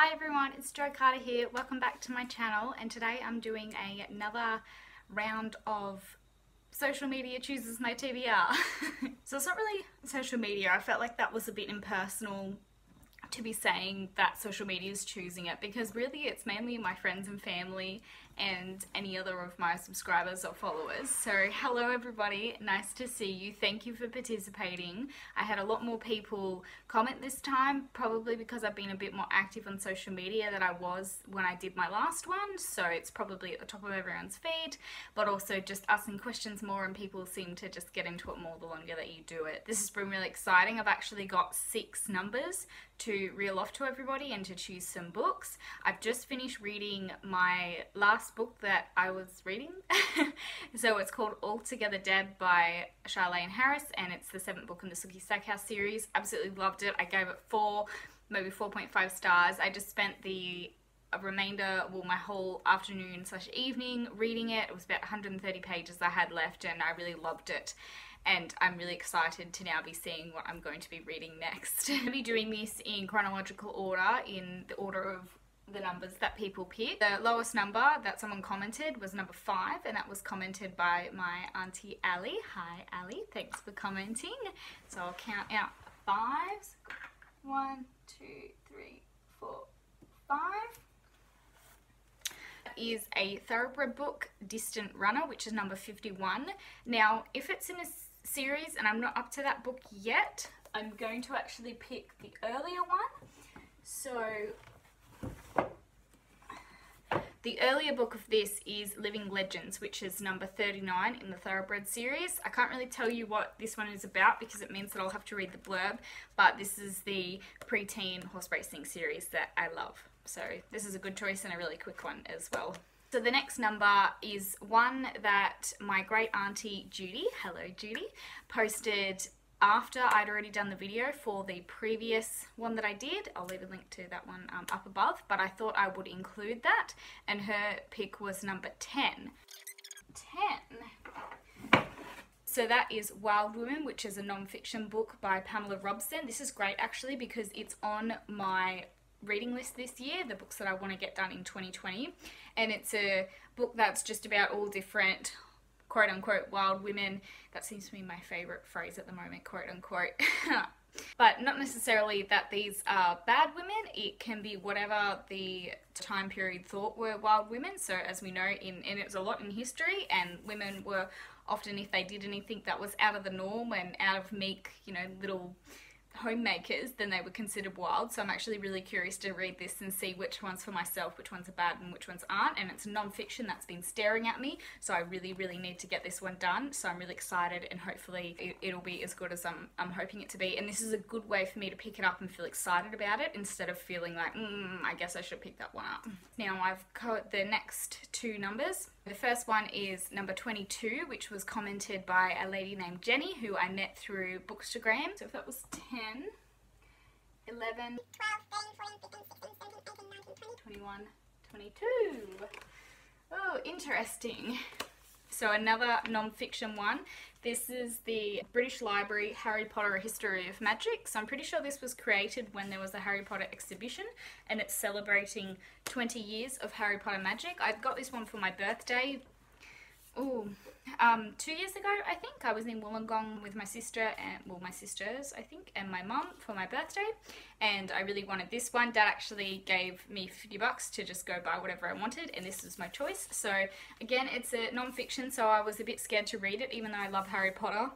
Hi everyone, it's Jo here. Welcome back to my channel, and today I'm doing another round of social media chooses my TBR. So it's not really social media. I felt like that was a bit impersonal to be saying that social media is choosing it, because really it's mainly my friends and family and any other of my subscribers or followers. So hello everybody, nice to see you. Thank you for participating. I had a lot more people comment this time, probably because I've been a bit more active on social media than I was when I did my last one, so it's probably at the top of everyone's feed, but also just asking questions more, and people seem to just get into it more the longer that you do it. This has been really exciting. I've actually got 6 numbers to reel off to everybody and to choose some books. I've just finished reading my last book that I was reading. So it's called Altogether Dead by Charlaine Harris, and it's the 7th book in the Soooooooo Stackhouse series. Absolutely loved it. I gave it 4, maybe 4.5 stars. I just spent the remainder, well, my whole afternoon / evening reading it. It was about 130 pages I had left, and I really loved it. And I'm really excited to now be seeing what I'm going to be reading next. I'm going to be doing this in chronological order, in the order of the numbers that people pick. The lowest number that someone commented was number 5, and that was commented by my auntie Ali. Hi Ali, thanks for commenting. So I'll count out 5s. 1, 2, 3, 4, 5. Is a Thoroughbred book, Distant Runner, which is number 51. Now, if it's in a series and I'm not up to that book yet, I'm going to actually pick the earlier one. So the earlier book of this is Living Legends, which is number 39 in the Thoroughbred series. I can't really tell you what this one is about because it means that I'll have to read the blurb, but this is the preteen horse racing series that I love. So this is a good choice and a really quick one as well. So the next number is one that my great auntie Judy, hello Judy, posted after I'd already done the video for the previous one that I did. I'll leave a link to that one up above, but I thought I would include that, and her pick was number 10. 10. So that is Wild Women, which is a non-fiction book by Pamela Robson. This is great actually because it's on my reading list this year, the books that I want to get done in 2020, and it's a book that's just about all different quote-unquote wild women. That seems to be my favourite phrase at the moment, quote-unquote. But not necessarily that these are bad women. It can be whatever the time period thought were wild women. So as we know, and it's a lot in history, and women were often, if they did anything that was out of the norm and out of meek, you know, little homemakers, then they were considered wild. So I'm actually really curious to read this and see which ones for myself, which ones are bad and which ones aren't. And it's non-fiction that's been staring at me, so I really need to get this one done. So I'm really excited, and hopefully it'll be as good as I'm hoping it to be. And this is a good way for me to pick it up and feel excited about it instead of feeling like I guess I should pick that one up. Now I've got the next 2 numbers. The first one is number 22, which was commented by a lady named Jenny, who I met through Bookstagram. So if that was 10, 11, 12, 13, 14, 15, 16, 17, 18, 19, 20, 21, 22. Oh, interesting. So another non-fiction one. This is the British Library Harry Potter: A History of Magic. So I'm pretty sure this was created when there was a Harry Potter exhibition, and it's celebrating 20 years of Harry Potter magic. I got this one for my birthday. 2 years ago, I think. I was in Wollongong with my sister, and well, my sisters, I think, and my mum for my birthday, and I really wanted this one. Dad actually gave me $50 to just go buy whatever I wanted, and this was my choice. So again, it's a non-fiction, so I was a bit scared to read it, even though I love Harry Potter,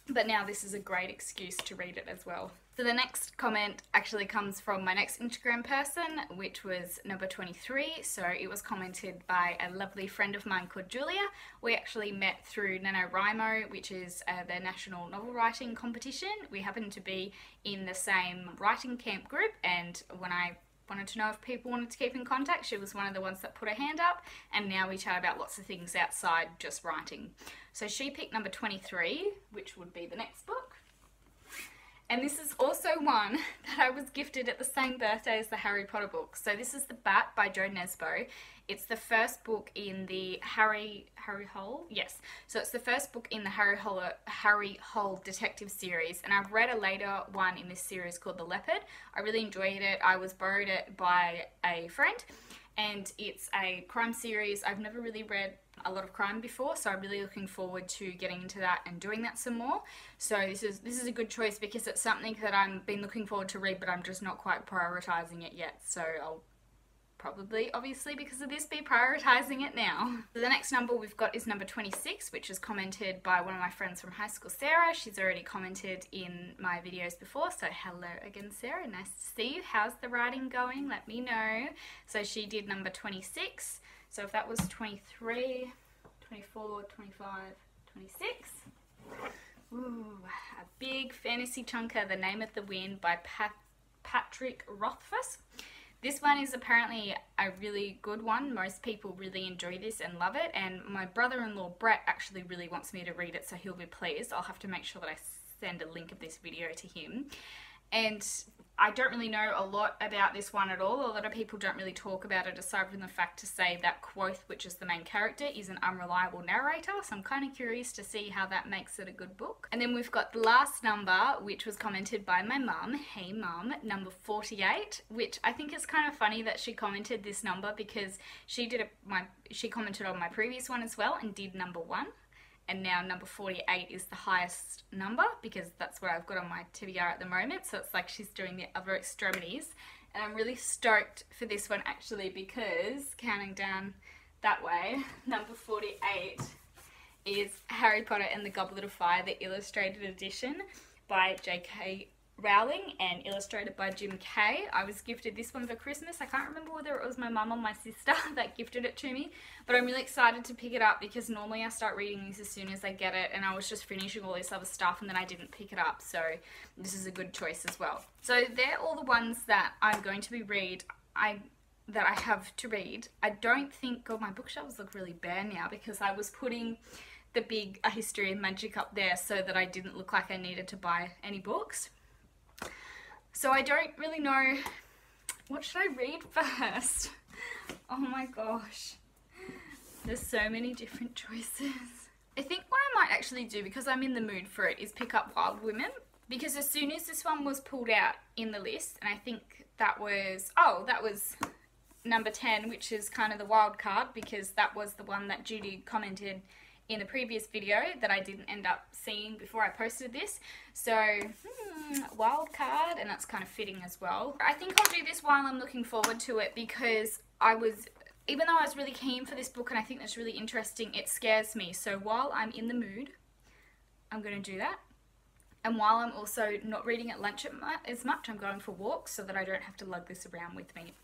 but now this is a great excuse to read it as well. So the next comment actually comes from my next Instagram person, which was number 23. So it was commented by a lovely friend of mine called Julia. We actually met through NaNoWriMo, which is the national novel writing competition. We happened to be in the same writing camp group, and when I wanted to know if people wanted to keep in contact, she was one of the ones that put her hand up, and now we chat about lots of things outside just writing. So she picked number 23, which would be the next book. And this is also one that I was gifted at the same birthday as the Harry Potter book. So this is The Bat by Jo Nesbo. It's the first book in the Harry Hole? Yes. So it's the first book in the Harry Hole detective series. And I've read a later one in this series called The Leopard. I really enjoyed it. I was borrowed it by a friend. And it's a crime series. I've never really read a lot of crime before, so I'm really looking forward to getting into that and doing that some more. So this is a good choice because it's something that I've been looking forward to read, but I'm just not quite prioritizing it yet. So I'll probably, obviously because of this, be prioritizing it now. So the next number we've got is number 26, which is commented by one of my friends from high school, Sarah. She's already commented in my videos before, so hello again, Sarah. Nice to see you. How's the writing going? Let me know. So she did number 26. So if that was 23, 24, 25, 26. Ooh, a big fantasy chunker, The Name of the Wind by Patrick Rothfus. This one is apparently a really good one. Most people really enjoy this and love it, and my brother-in-law Brett actually really wants me to read it, so he'll be pleased. I'll have to make sure that I send a link of this video to him. And I don't really know a lot about this one at all. A lot of people don't really talk about it aside from the fact to say that Quoth, which is the main character, is an unreliable narrator. So I'm kind of curious to see how that makes it a good book. And then we've got the last number, which was commented by my mum. Hey mum, number 48, which I think is kind of funny that she commented this number because she commented on my previous one as well and did number 1. And now number 48 is the highest number because that's what I've got on my TBR at the moment. So it's like she's doing the other extremities. And I'm really stoked for this one actually because, counting down that way, number 48 is Harry Potter and the Goblet of Fire, the illustrated edition by J.K. Rowling and illustrated by Jim Kay. I was gifted this one for Christmas. I can't remember whether it was my mum or my sister that gifted it to me, but I'm really excited to pick it up because normally I start reading these as soon as I get it, and I was just finishing all this other stuff and then I didn't pick it up, so this is a good choice as well. So they're all the ones that I'm going to be that I have to read. I don't think, God, my bookshelves look really bare now because I was putting the big A History of Magic up there so that I didn't look like I needed to buy any books. So I don't really know, what should I read first? Oh my gosh, there's so many different choices. I think what I might actually do, because I'm in the mood for it, is pick up Wild Women. Because as soon as this one was pulled out in the list, and I think that was, that was number 10, which is kind of the wild card, because that was the one that Judy commented in the previous video that I didn't end up seeing before I posted this. So, wild card, and that's kind of fitting as well. I think I'll do this while I'm looking forward to it because even though I was really keen for this book and I think that's really interesting, it scares me. So while I'm in the mood, I'm going to do that. And while I'm also not reading at lunch as much, I'm going for walks so that I don't have to lug this around with me.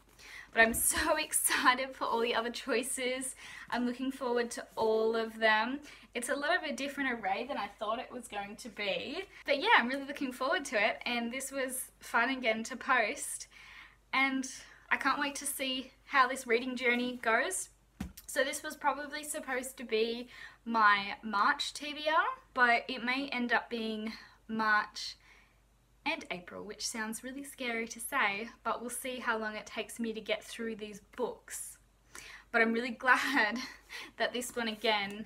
But I'm so excited for all the other choices. I'm looking forward to all of them. It's a little bit of a different array than I thought it was going to be. But yeah, I'm really looking forward to it. And this was fun again to post. And I can't wait to see how this reading journey goes. So this was probably supposed to be my March TBR, but it may end up being March and April, which sounds really scary to say, but we'll see how long it takes me to get through these books. But I'm really glad that this one again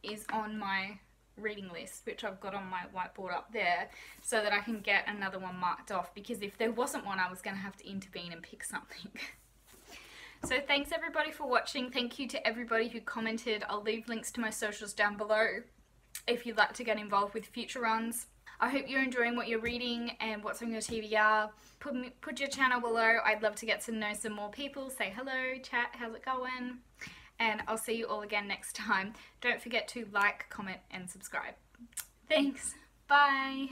is on my reading list, which I've got on my whiteboard up there, so that I can get another one marked off, because if there wasn't one I was going to have to intervene and pick something. So thanks everybody for watching. Thank you to everybody who commented. I'll leave links to my socials down below if you'd like to get involved with future runs. I hope you're enjoying what you're reading and what's on your TBR. Put your channel below. I'd love to get to know some more people. Say hello, chat, how's it going? And I'll see you all again next time. Don't forget to like, comment, and subscribe. Thanks. Bye.